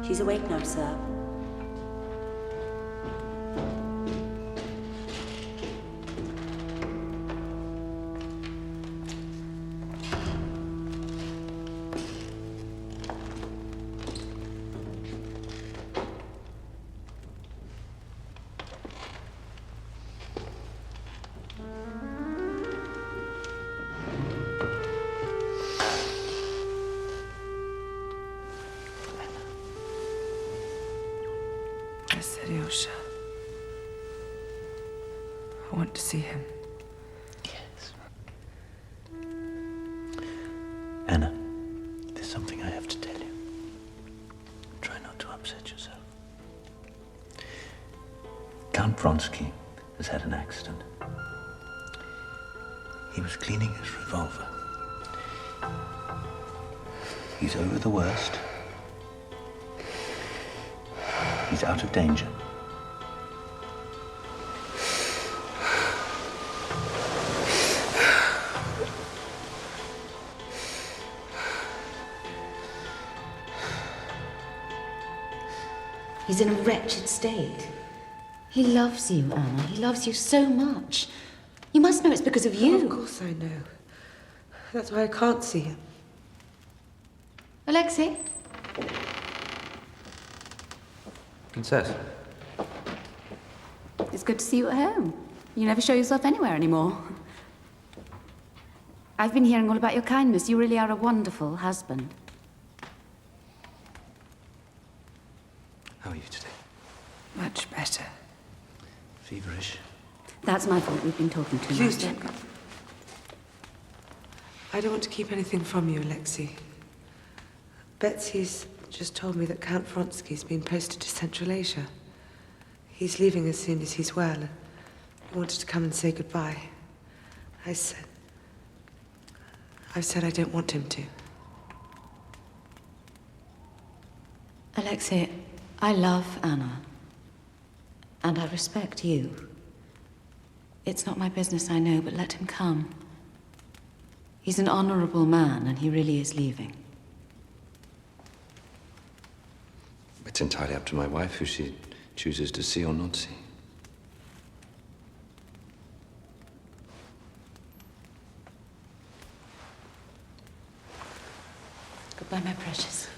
She's awake now, sir. Alyosha. I want to see him. Yes. Anna, there's something I have to tell you. Try not to upset yourself. Count Vronsky has had an accident. He was cleaning his revolver. He's over the worst. He's out of danger. He's in a wretched state. He loves you, Anna. He loves you so much. You must know it's because of you. Oh, of course I know. That's why I can't see him. Alexei? Princess. It's good to see you at home. You never show yourself anywhere anymore. I've been hearing all about your kindness. You really are a wonderful husband. How are you today? Much better. Feverish? That's my fault. We've been talking too Please much. don't. I don't want to keep anything from you, Alexei. Betsy's just told me that Count Vronsky's been posted to Central Asia. He's leaving as soon as he's well. He wanted to come and say goodbye. I've said I don't want him to. Alexei, I love Anna. And I respect you. It's not my business, I know, but let him come. He's an honorable man, and he really is leaving. It's entirely up to my wife who she chooses to see or not see. Goodbye, my precious.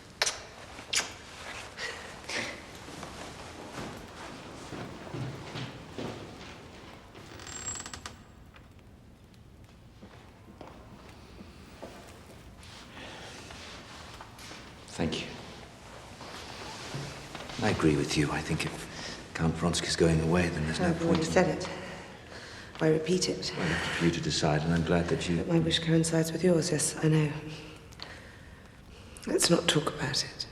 Thank you. I agree with you. I think if Count Vronsky's going away, then there's no I've point already in... said it. Why repeat it? Well, it's for you to decide, and I'm glad that you... But my wish coincides with yours, yes, I know. Let's not talk about it.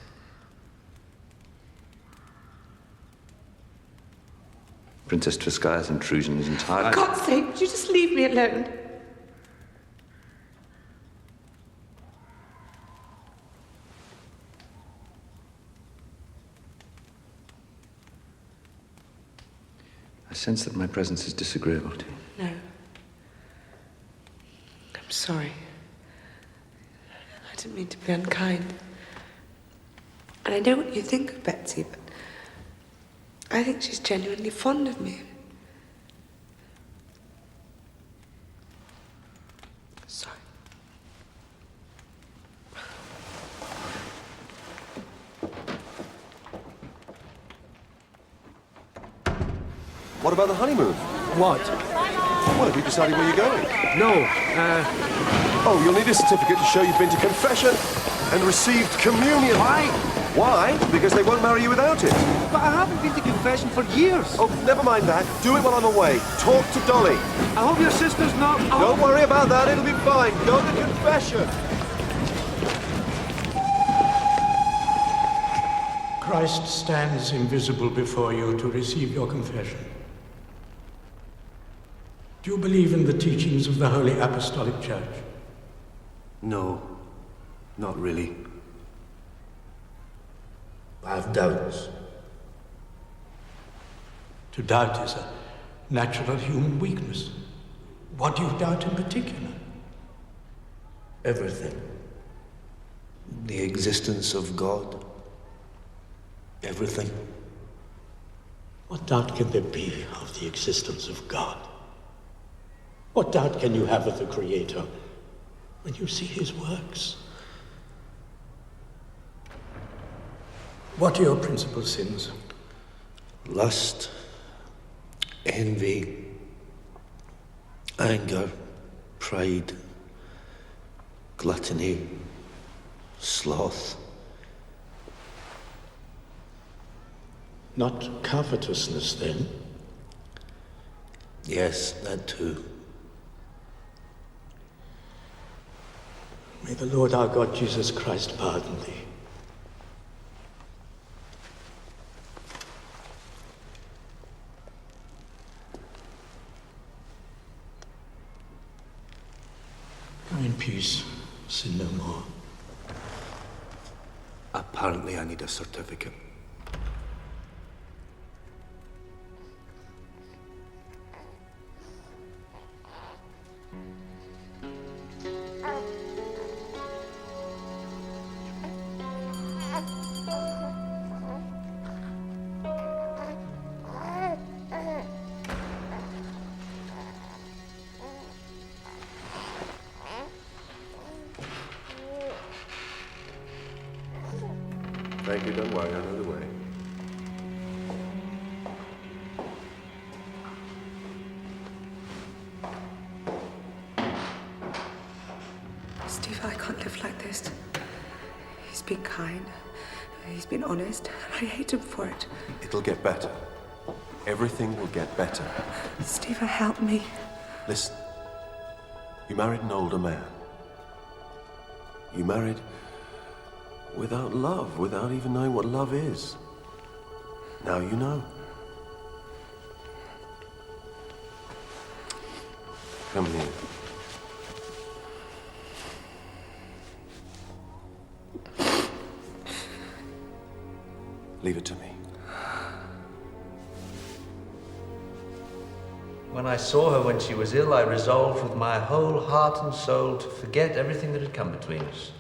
Princess Tverskaya's intrusion is entirely... For God's sake, would you just leave me alone? I sense that my presence is disagreeable to you. No. I'm sorry. I didn't mean to be unkind. And I know what you think of Betsy, but I think she's genuinely fond of me. Sorry. What about the honeymoon? What? Well, have you decided where you're going? No, Oh, you'll need a certificate to show you've been to confession and received communion. Why? Why? Because they won't marry you without it. But I haven't been to confession for years. Oh, never mind that. Do it while I'm away. Talk to Dolly. I hope your sister's not... Don't worry about that. It'll be fine. Go to confession. Christ stands invisible before you to receive your confession. Do you believe in the teachings of the Holy Apostolic Church? No, not really. I have doubts. To doubt is a natural human weakness. What do you doubt in particular? Everything. The existence of God. Everything. What doubt can there be of the existence of God? What doubt can you have of the Creator when you see his works? What are your principal sins? Lust, envy, anger, pride, gluttony, sloth. Not covetousness, then? Yes, that too. May the Lord our God Jesus Christ pardon thee. Go in peace, sin no more. Apparently I need a certificate. Thank you, don't worry, I know the way. Steve, I can't live like this. He's been kind. He's been honest. And I hate him for it. It'll get better. Everything will get better. Steve, help me. Listen, you married an older man. You married without love, without even knowing what love is. Now you know. Come here. Leave it to me. When I saw her when she was ill, I resolved with my whole heart and soul to forget everything that had come between us,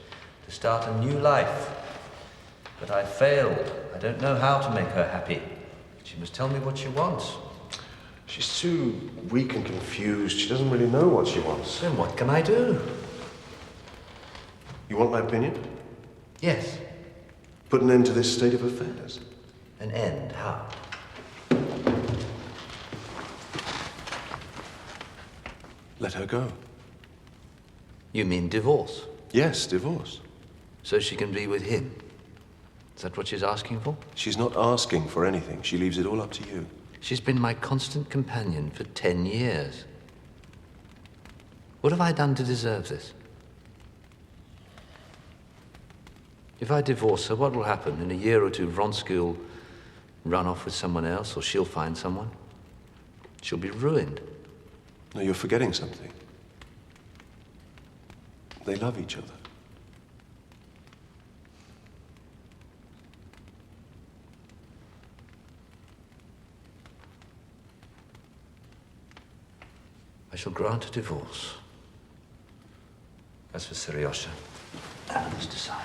to start a new life. But I failed. I don't know how to make her happy. She must tell me what she wants. She's too weak and confused. She doesn't really know what she wants. Then what can I do? You want my opinion? Yes. Put an end to this state of affairs. An end? How? Let her go. You mean divorce? Yes, divorce. So she can be with him? Is that what she's asking for? She's not asking for anything. She leaves it all up to you. She's been my constant companion for 10 years. What have I done to deserve this? If I divorce her, what will happen? In a year or two, Vronsky will run off with someone else, or she'll find someone. She'll be ruined. No, you're forgetting something. They love each other. I shall grant a divorce. As for Seriosha, Anna must decide.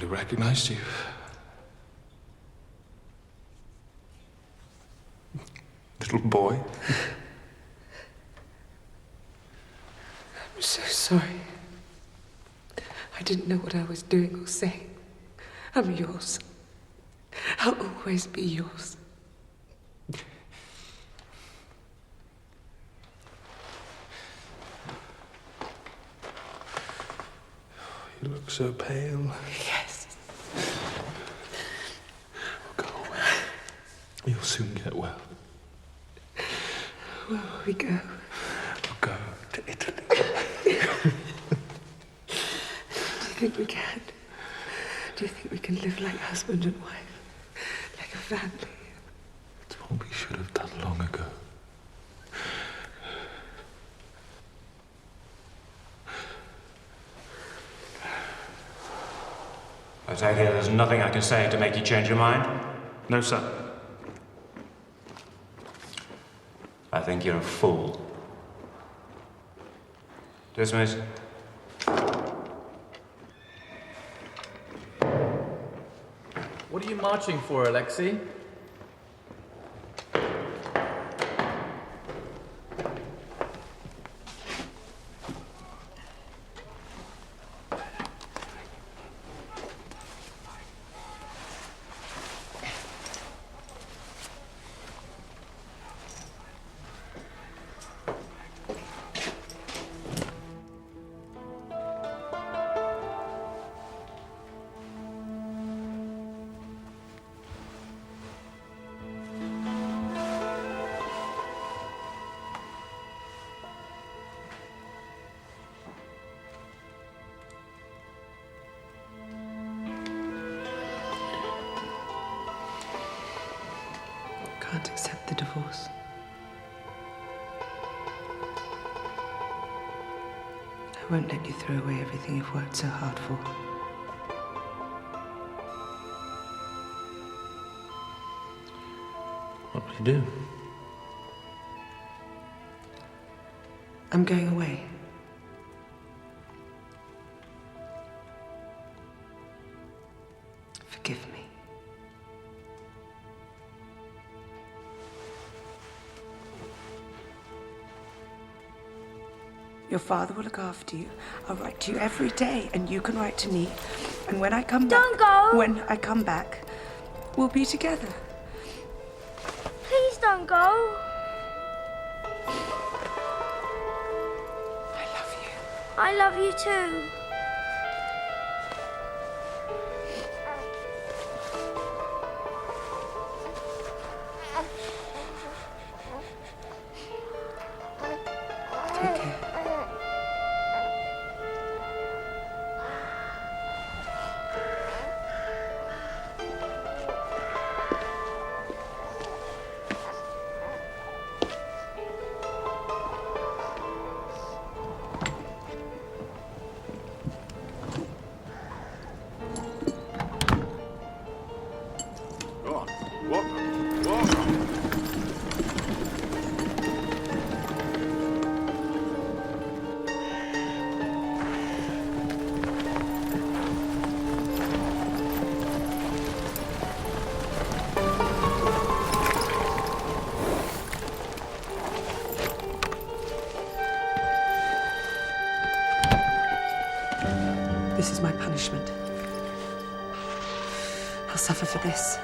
hardly recognized you. Little boy. I'm so sorry. I didn't know what I was doing or saying. I'm yours. I'll always be yours. You look so pale. Yes. Go away. You'll soon get well. Where will we go? We'll go to Italy. Do you think we can? Do you think we can live like husband and wife? Like a family? It's what we should have done long ago. I take it there's nothing I can say to make you change your mind? No, sir. I think you're a fool. Dismiss. What are you marching for, Alexei? Can't accept the divorce. I won't let you throw away everything you've worked so hard for. What will you do? I'm going away. Forgive me. Your father will look after you. I'll write to you every day, and you can write to me. And when I come back... Don't go! When I come back, we'll be together. Please don't go. I love you. I love you too. Take care. Go on. Walk. Walk. This is my punishment. I'll suffer for this.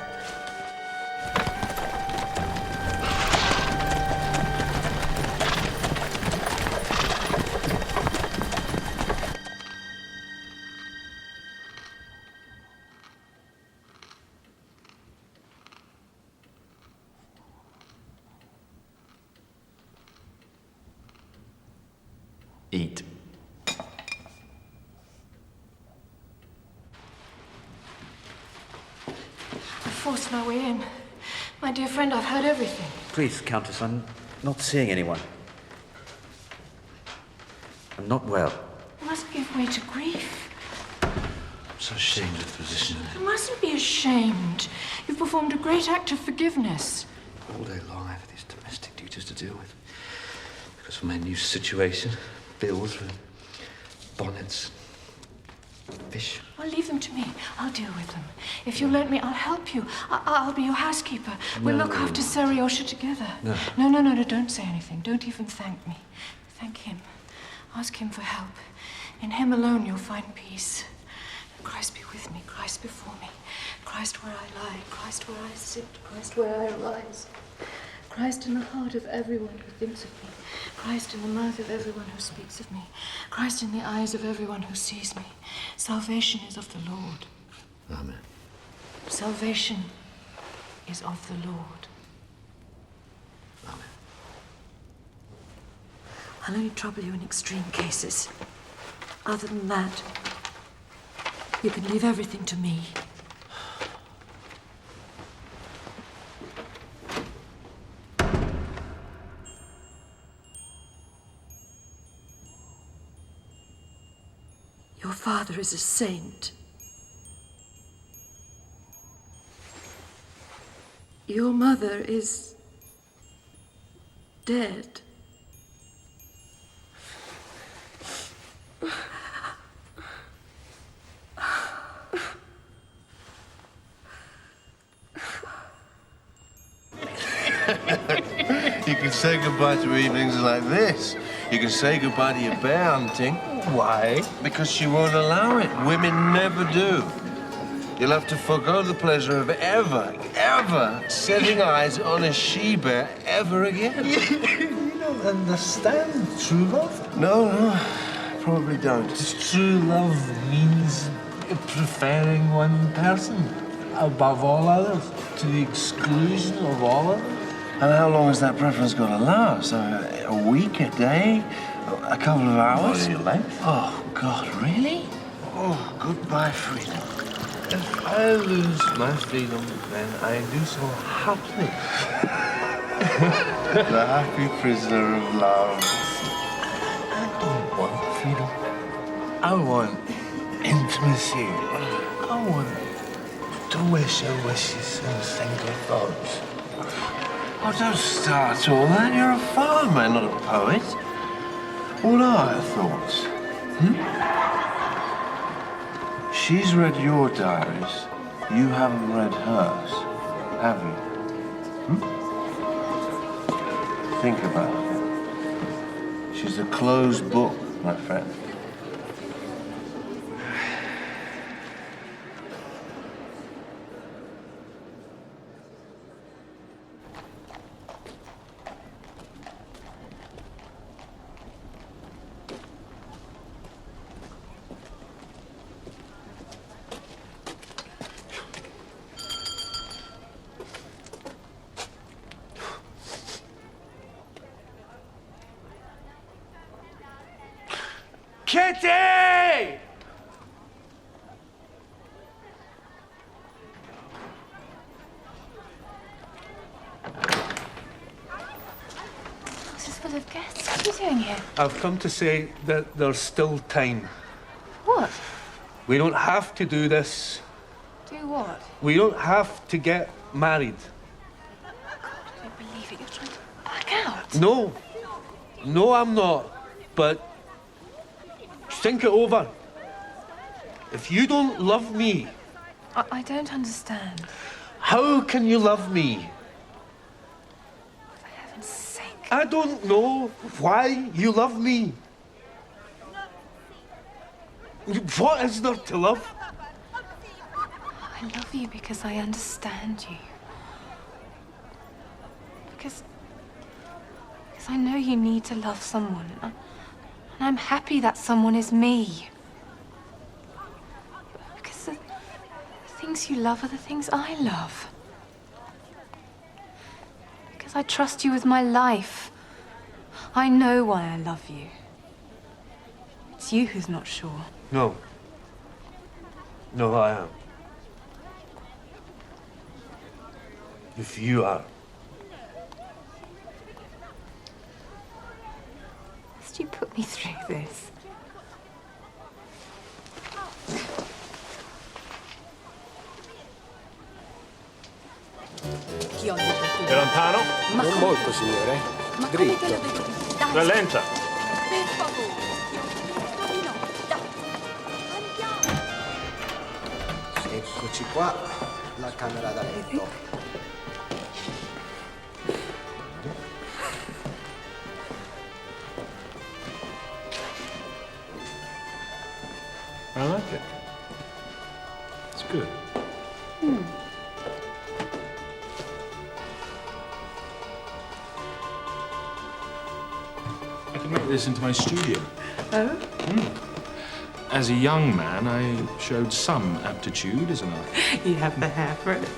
Eat. I forced my way in. My dear friend, I've heard everything. Please, Countess, I'm not seeing anyone. I'm not well. You mustn't give way to grief. I'm so ashamed of the position. You mustn't be ashamed. You've performed a great act of forgiveness. All day long, I have these domestic duties to deal with. Because of my new situation, bills, bonnets, Fish? Well, leave them to me. I'll deal with them. If you'll let me, I'll help you. I'll be your housekeeper. We'll look after Seriosha together. No, don't say anything. Don't even thank me. Thank him. Ask him for help. In him alone you'll find peace. Christ be with me, Christ before me. Christ where I lie, Christ where I sit, Christ where I arise. Christ in the heart of everyone who thinks of me. Christ in the mouth of everyone who speaks of me. Christ in the eyes of everyone who sees me. Salvation is of the Lord. Amen. Salvation is of the Lord. Amen. I'll only trouble you in extreme cases. Other than that, you can leave everything to me. Your father is a saint. Your mother is dead. You can say goodbye to evenings like this. You can say goodbye to your bear hunting. Why? Because she won't allow it. Women never do. You'll have to forgo the pleasure of ever setting eyes on a she-bear ever again. You don't understand true love. No, probably don't. True love means preferring one person above all others, to the exclusion of all others. And how long has that preference got to last? A week, a day, a couple of hours? What, your life? Oh, God, really? Oh, goodbye, freedom. If I lose my freedom, then I do so happily. The happy prisoner of love. I don't want freedom. I want intimacy. I want to wish our wishes and think our thoughts. Oh, don't start all that. You're a farmer, not a poet. What are her thoughts? She's read your diaries. You haven't read hers, have you? Think about it. She's a closed book, my friend. Kitty! This is full of guests. What are you doing here? I've come to say that there's still time. What? We don't have to do this. Do what? We don't have to get married. I don't believe it. You're trying to back out. No. No, I'm not. But think it over. If you don't love me, I don't understand. how can you love me? For heaven's sake. I don't know why you love me. What is there to love? I love you because I understand you. Because I know you need to love someone. And I'm happy that someone is me. Because the things you love are the things I love. Because I trust you with my life. I know why I love you. It's you who's not sure. No. No, I am. If you are. Must you put me through this? È lontano? Non molto, signore. Dritto. Rallenta. Per favore. No, dai. Andiamo. Eccoci qua, la camera da letto. I like it. It's good. I could make this into my studio. Oh? As a young man, I showed some aptitude as an artist. You have the hair for it.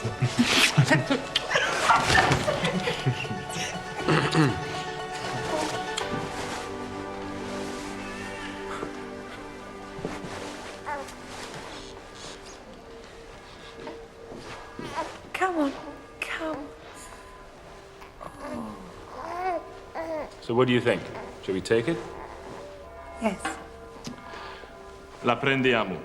Come on, come. So what do you think? Shall we take it? Yes. La prendiamo.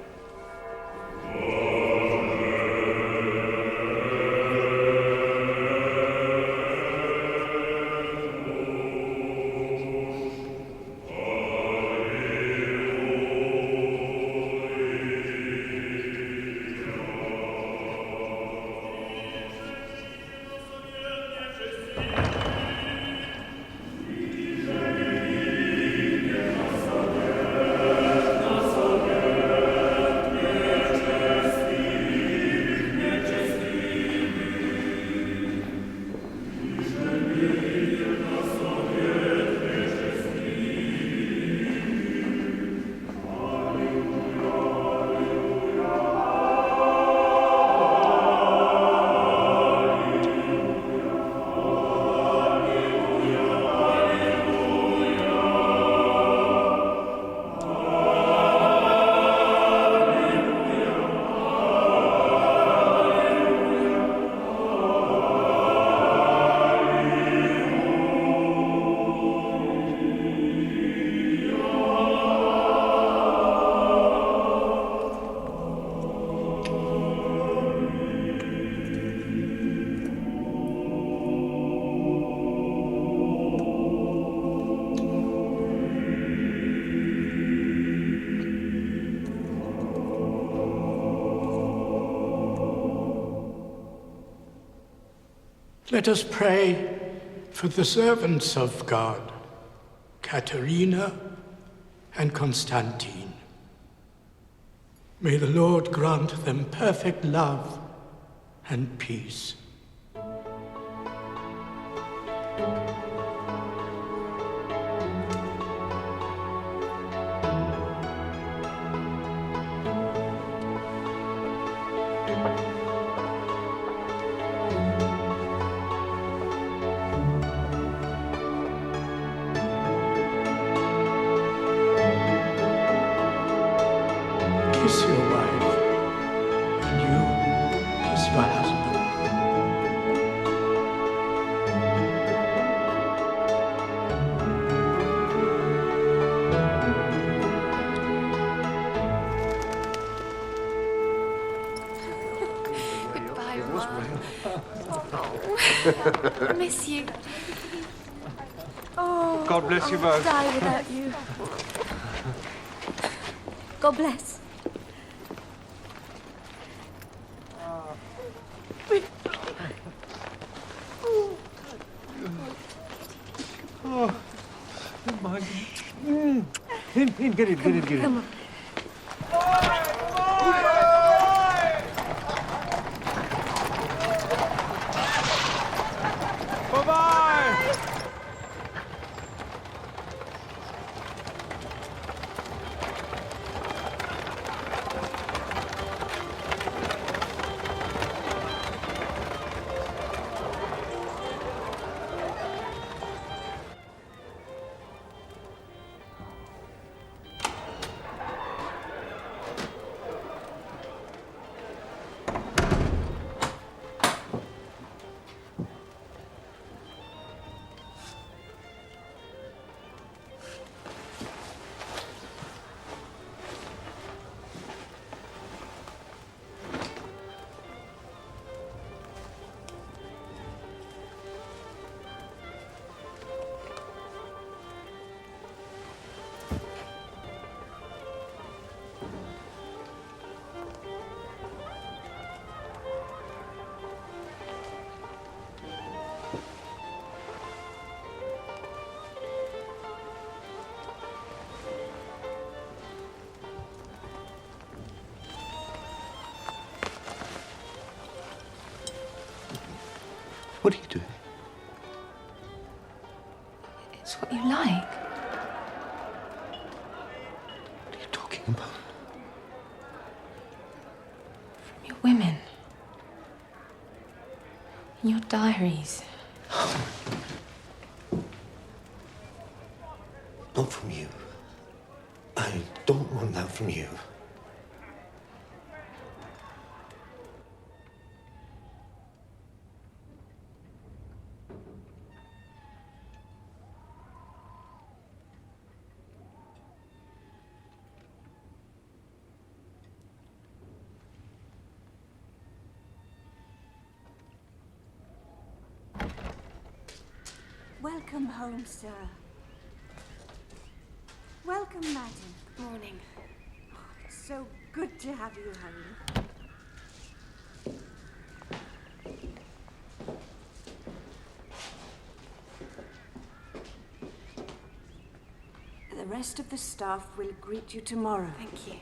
Let us pray for the servants of God, Katerina and Constantine. May the Lord grant them perfect love and peace. Kiss your wife, and you kiss your husband. Goodbye, Mom. I miss you. Oh, God bless you I'll both. die without you. God bless. Oh, my. Get it. Come on. Bye-bye. What are you doing? It's what you like. What are you talking about? From your women. In your diaries. Not from you. I don't want that from you. Welcome home, sir. Welcome, madam. Good morning. It's so good to have you home. The rest of the staff will greet you tomorrow. Thank you.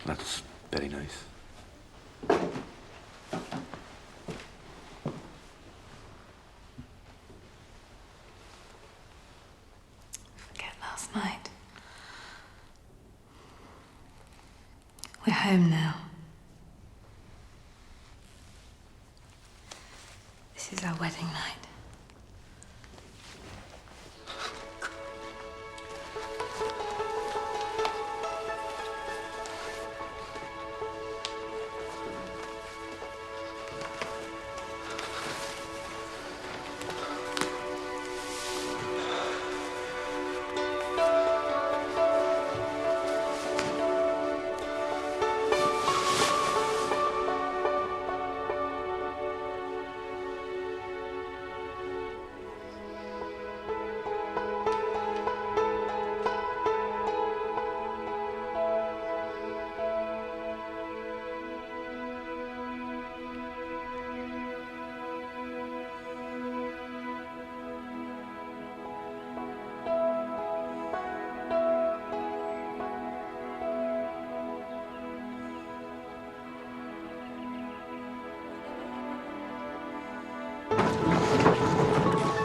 That's very nice. Forget last night. We're home now. This is our wedding night.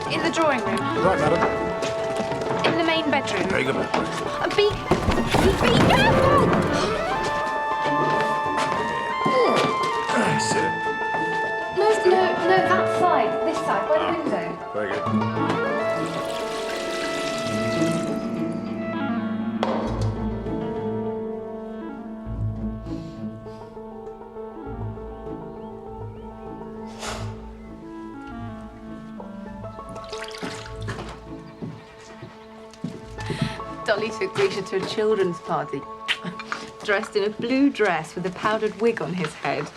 In the drawing room. Right, madam. In the main bedroom. Very good, madam. Be careful! Sit. No, that side. This side, by the window. Very good. Dolly took Grisha to a children's party, dressed in a blue dress with a powdered wig on his head.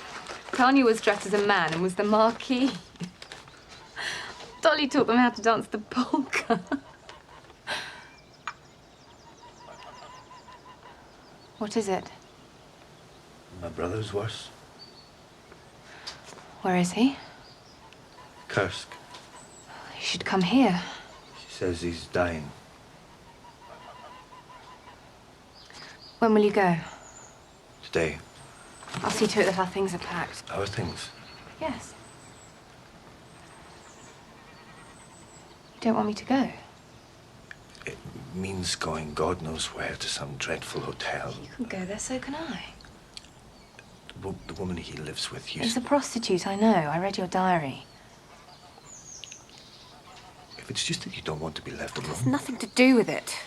Tanya was dressed as a man and was the marquis. Dolly taught them how to dance the polka. What is it? My brother's worse. Where is he? Kursk. He should come here. She says he's dying. When will you go? Today. I'll see to it that our things are packed. Our things. Yes. You don't want me to go? It means going God knows where to some dreadful hotel. You can go there, so can I. The woman he lives with He's used... a prostitute, I know. I read your diary. If it's just that you don't want to be left alone... There's nothing to do with it.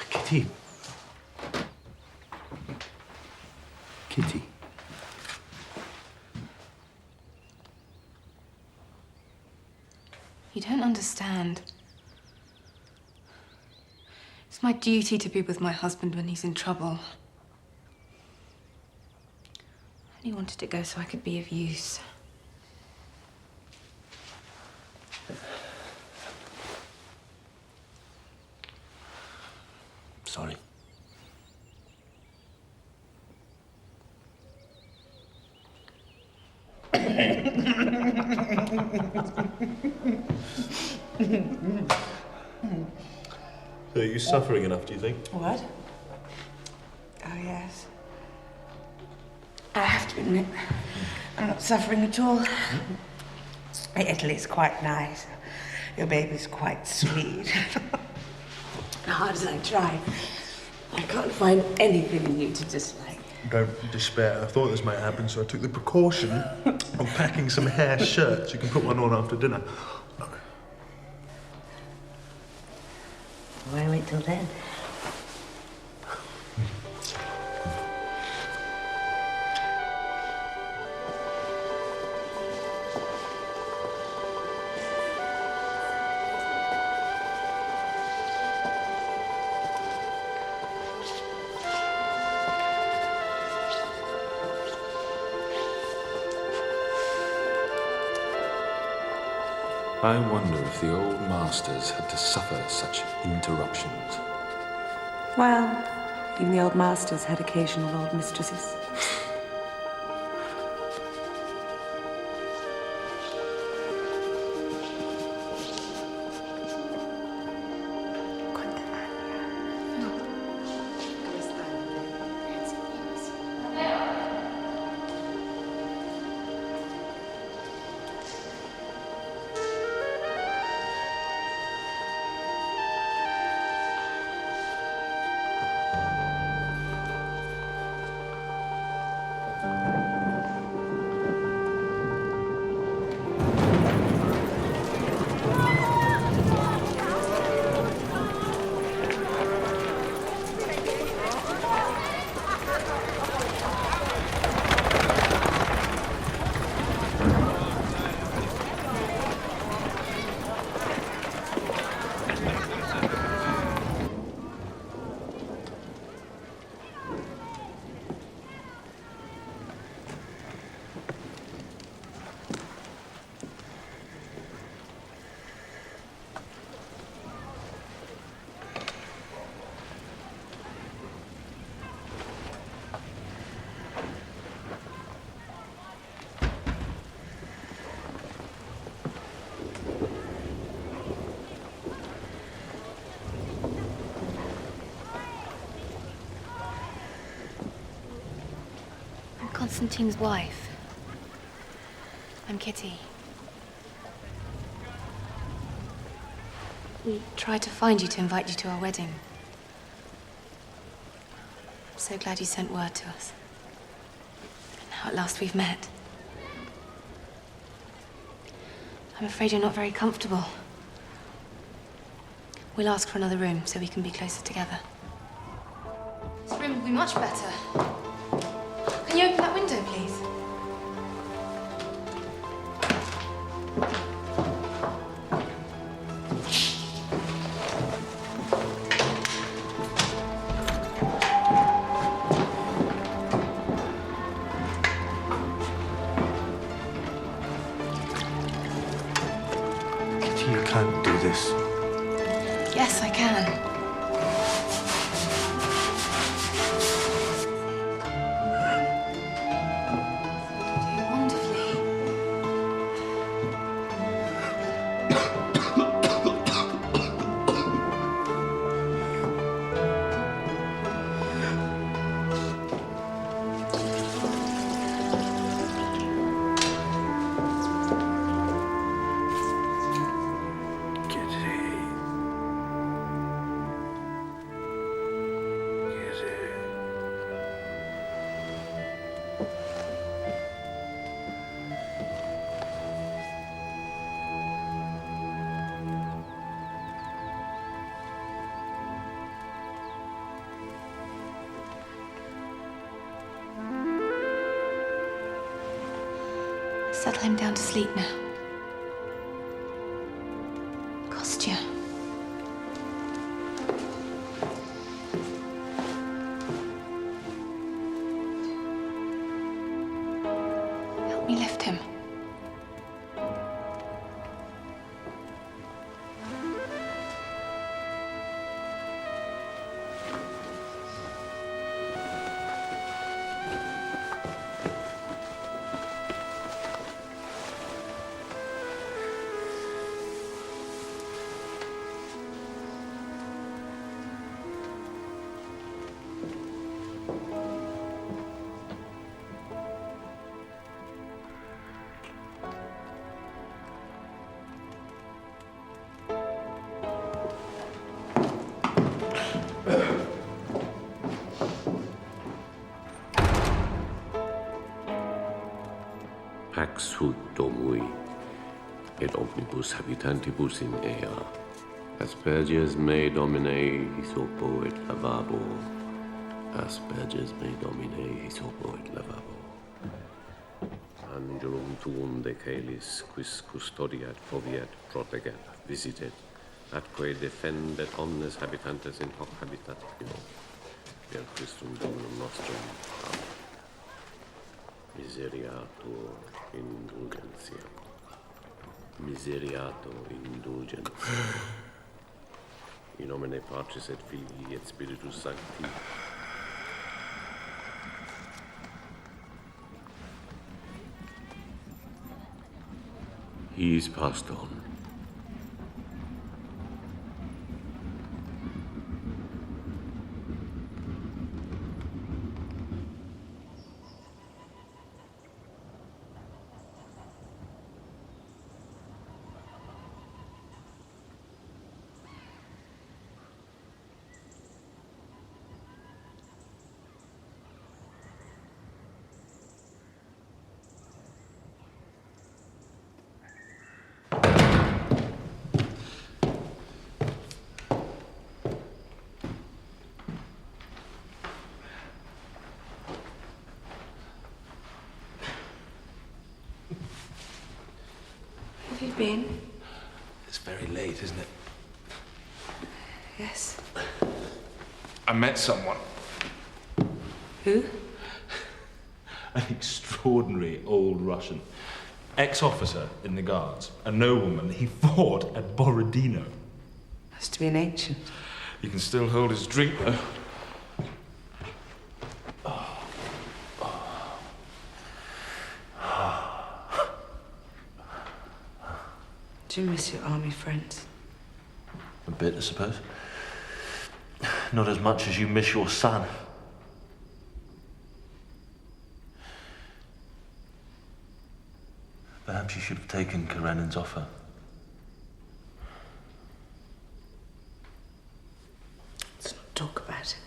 Kitty. Kitty. You don't understand. It's my duty to be with my husband when he's in trouble. only wanted to go so I could be of use. Sorry. Are you suffering enough, do you think? What? Oh, yes. I have to admit, I'm not suffering at all. Italy's quite nice. Your baby's quite sweet. Hard as I try, I can't find anything in you to dislike. Don't despair. I thought this might happen, so I took the precaution of packing some hair shirts. You can put one on after dinner. Why wait till then? I wonder if the old masters had to suffer such interruptions. Well, even the old masters had occasional old mistresses. Constantine's wife. I'm Kitty. We tried to find you to invite you to our wedding. I'm so glad you sent word to us. And now at last we've met. I'm afraid you're not very comfortable. We'll ask for another room so we can be closer together. This room will be much better. Can you open that window, please? Kitty, you can't do this. Yes, I can. Settle him down to sleep now. Kostya. omnibus habitantibus in ea. Asperges me domine hisopo et lavabo. Asperges me domine hisopo et lavabo. Angelum tuum de caelis, quis custodiat, foviat, protegat, visitet, atque defendet omnes habitantes in hoc habitatio. Per Christum Dominum nostrum. Amen. Miseriatur indulgentiam. Miseriatur indulgentiam. In nomine Patris et Filii et Spiritus Sancti. He's passed on. Have you been? It's very late, isn't it? Yes. I met someone. Who? An extraordinary old Russian. Ex-officer in the Guards. A nobleman. He fought at Borodino. Has to be an ancient. He can still hold his drink, though. Do you miss your army friends? A bit, I suppose. Not as much as you miss your son. Perhaps you should have taken Karenin's offer. Let's not talk about it.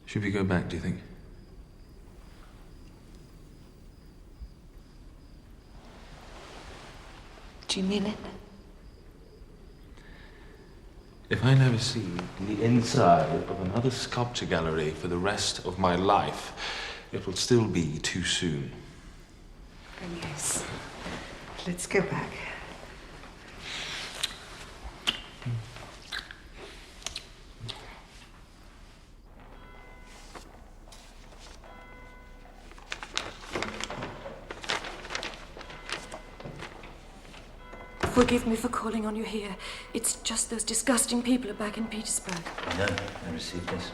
Should we go back, do you think? Do you mean it? If I never see the inside of another sculpture gallery for the rest of my life, it will still be too soon. Then yes. Let's go back. Forgive me for calling on you here. It's just those disgusting people are back in Petersburg. I know. I received this.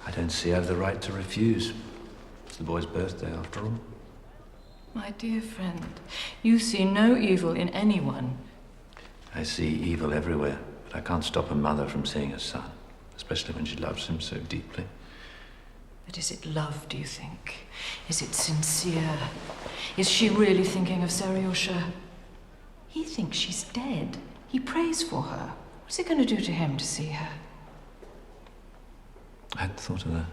I don't see I've the right to refuse. It's the boy's birthday, after all. My dear friend, you see no evil in anyone. I see evil everywhere, but I can't stop a mother from seeing her son, especially when she loves him so deeply. But is it love, do you think? Is it sincere? Is she really thinking of Seriosha? He thinks she's dead. He prays for her. What's it going to do to him to see her? I hadn't thought of that.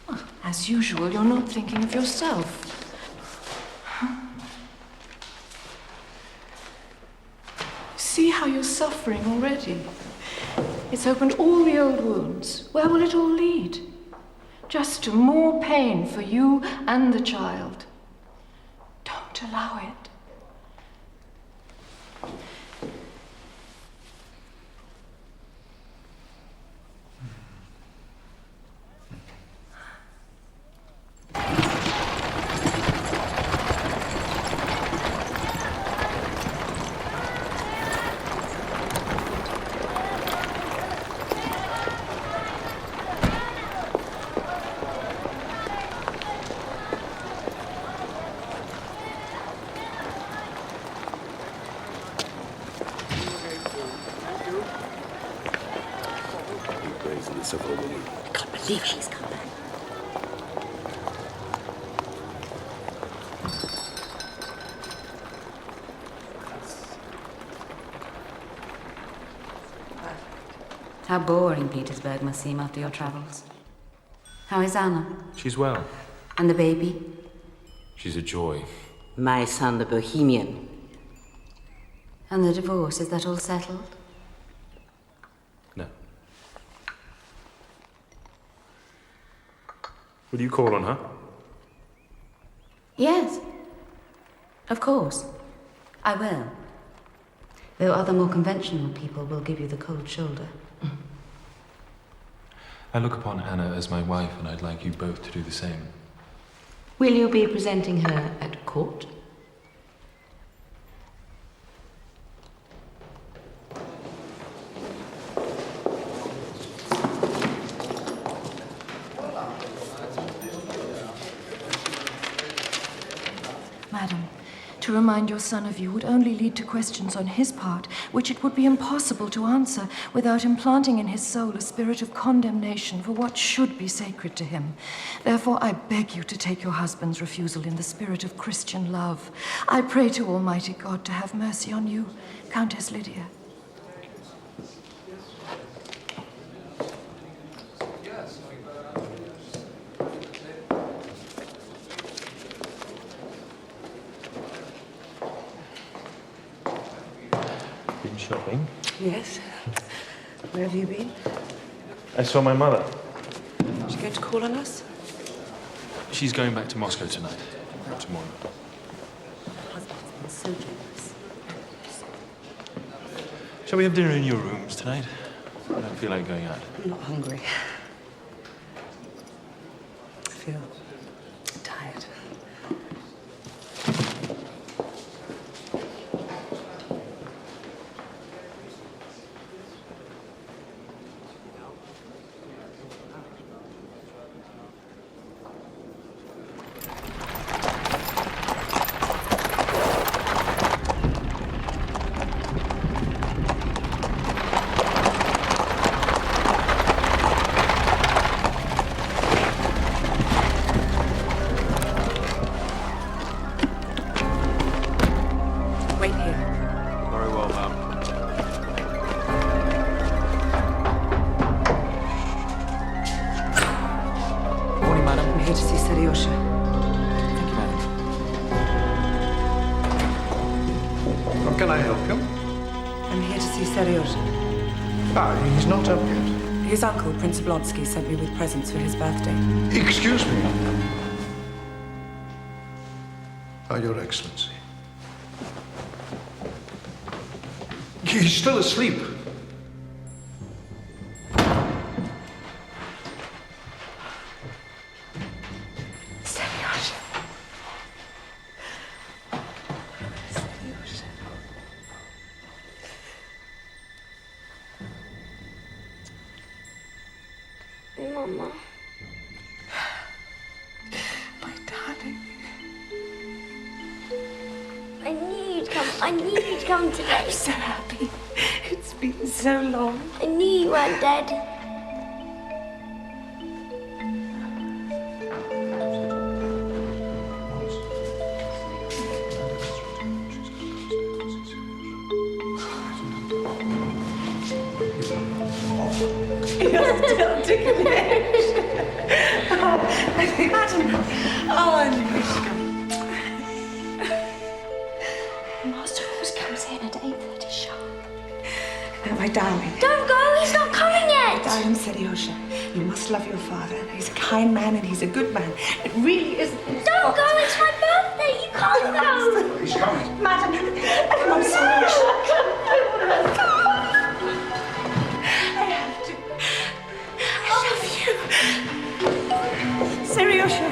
Well, as usual, you're not thinking of yourself. See how you're suffering already. It's opened all the old wounds. Where will it all lead? Just to more pain for you and the child. Don't allow it. business of a woman. I can't believe she's come back. How boring Petersburg must seem after your travels. How is Anna? She's well. And the baby? She's a joy. My son, the Bohemian. And the divorce, is that all settled? No. Will you call on her? Yes. Of course. I will. Though other more conventional people will give you the cold shoulder. I look upon Anna as my wife, and I'd like you both to do the same. Will you be presenting her at court? Madam, to remind your son of you would only lead to questions on his part, which it would be impossible to answer without implanting in his soul a spirit of condemnation for what should be sacred to him. Therefore, I beg you to take your husband's refusal in the spirit of Christian love. I pray to Almighty God to have mercy on you, Countess Lydia. Been shopping? Yes. Where have you been? I saw my mother. Is she going to call on us? She's going back to Moscow tonight. Tomorrow. So generous. Shall we have dinner in your rooms tonight? I don't feel like going out. I'm not hungry. I feel tired. How can I help you? I'm here to see Seryoja. Ah, he's not up yet. His uncle, Prince Oblonsky, sent me with presents for his birthday. Excuse me. Your Excellency. He's still asleep. Seryoja. Mama. My darling. I knew you'd come today. I'm so happy. It's been so long. I knew you weren't dead. You're still ticklish. I think I knew she'd come. Master always comes in at 8:30 sharp. No, my darling. Don't go, he's not coming yet. Darling Seryoja, you must love your father. He's a kind man and he's a good man. It really isn't his Don't fault. go, it's my birthday. You can't go. He's coming. Madam, I'm sorry. I have to. I love you. Seryoja.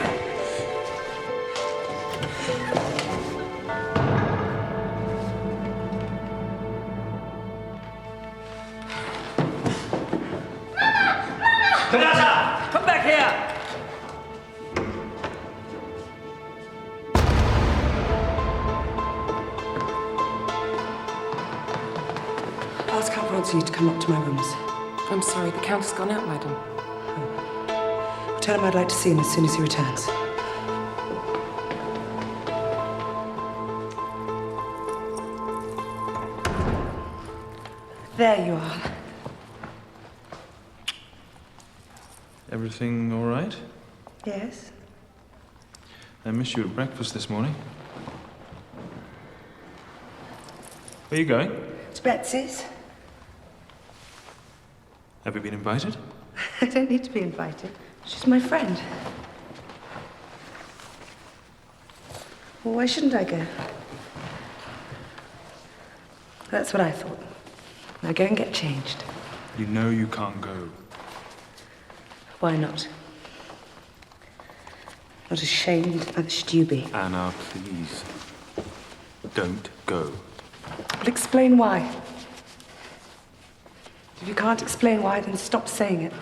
Teresa! Come back here! Ask Count Vronsky to come up to my rooms. I'm sorry, the Count has gone out, madam. Tell him I'd like to see him as soon as he returns. There you are. Everything all right? Yes? I missed you at breakfast this morning. Where are you going? It's Betsy's. Have you been invited? I don't need to be invited. She's my friend. Well, why shouldn't I go? That's what I thought. Now go and get changed. You know you can't go. Why not? Not ashamed, neither should you be. Anna, please. Don't go. Well, explain why. If you can't explain why, then stop saying it.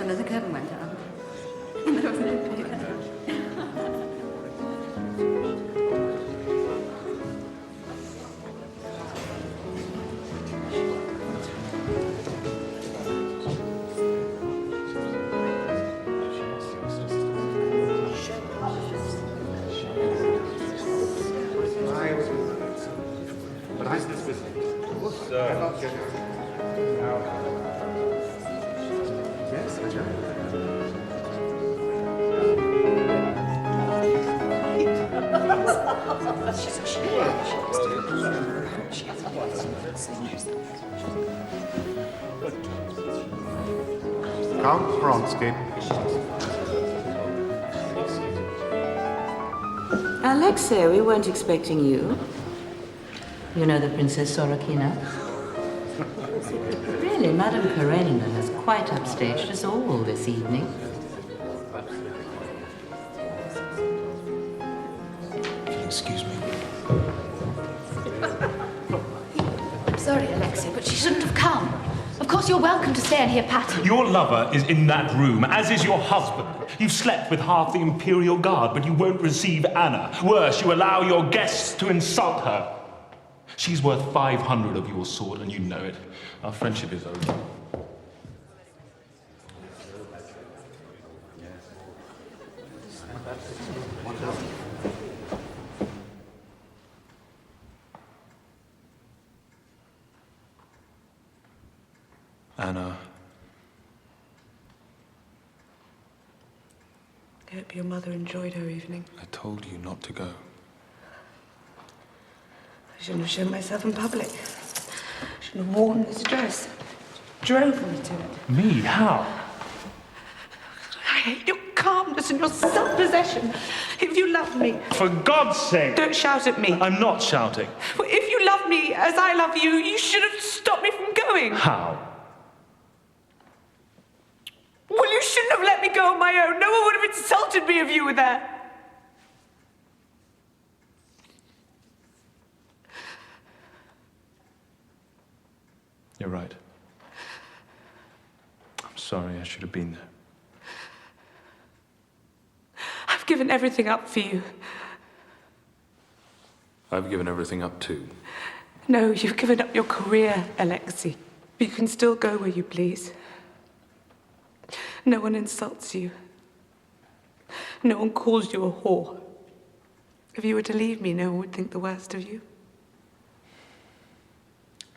Another curtain went down. There was no paper. Count Vronsky. Alexei, we weren't expecting you. You know the Princess Sorokina? Really, Madame Karenina has quite upstaged us all this evening. Excuse me. I'm sorry, Alexei, but she shouldn't have come. Of course, you're welcome to stay and hear Patty. Your lover is in that room, as is your husband. You've slept with half the Imperial Guard, but you won't receive Anna. Worse, you allow your guests to insult her. She's worth 500 of your sword, and you know it. Our friendship is over. Anna. I hope your mother enjoyed her evening. I told you not to go. I shouldn't have shown myself in public. I shouldn't have worn this dress. Drove me to it. Me? How? I hate your calmness and your self-possession. If you love me... For God's sake! Don't shout at me. I'm not shouting. Well, if you love me as I love you, you should have stopped me from going. How? Well, you shouldn't have let me go on my own. No one would have insulted me if you were there. You're right. I'm sorry, I should have been there. I've given everything up for you. I've given everything up too. No, you've given up your career, Alexei. But you can still go where you please. No one insults you. No one calls you a whore. If you were to leave me, no one would think the worst of you.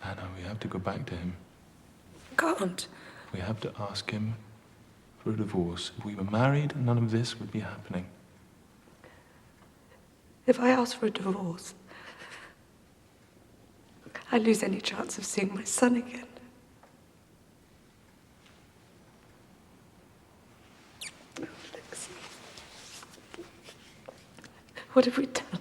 Anna, we have to go back to him. Can't. We have to ask him for a divorce. If we were married, none of this would be happening. If I ask for a divorce, I lose any chance of seeing my son again. What have we done?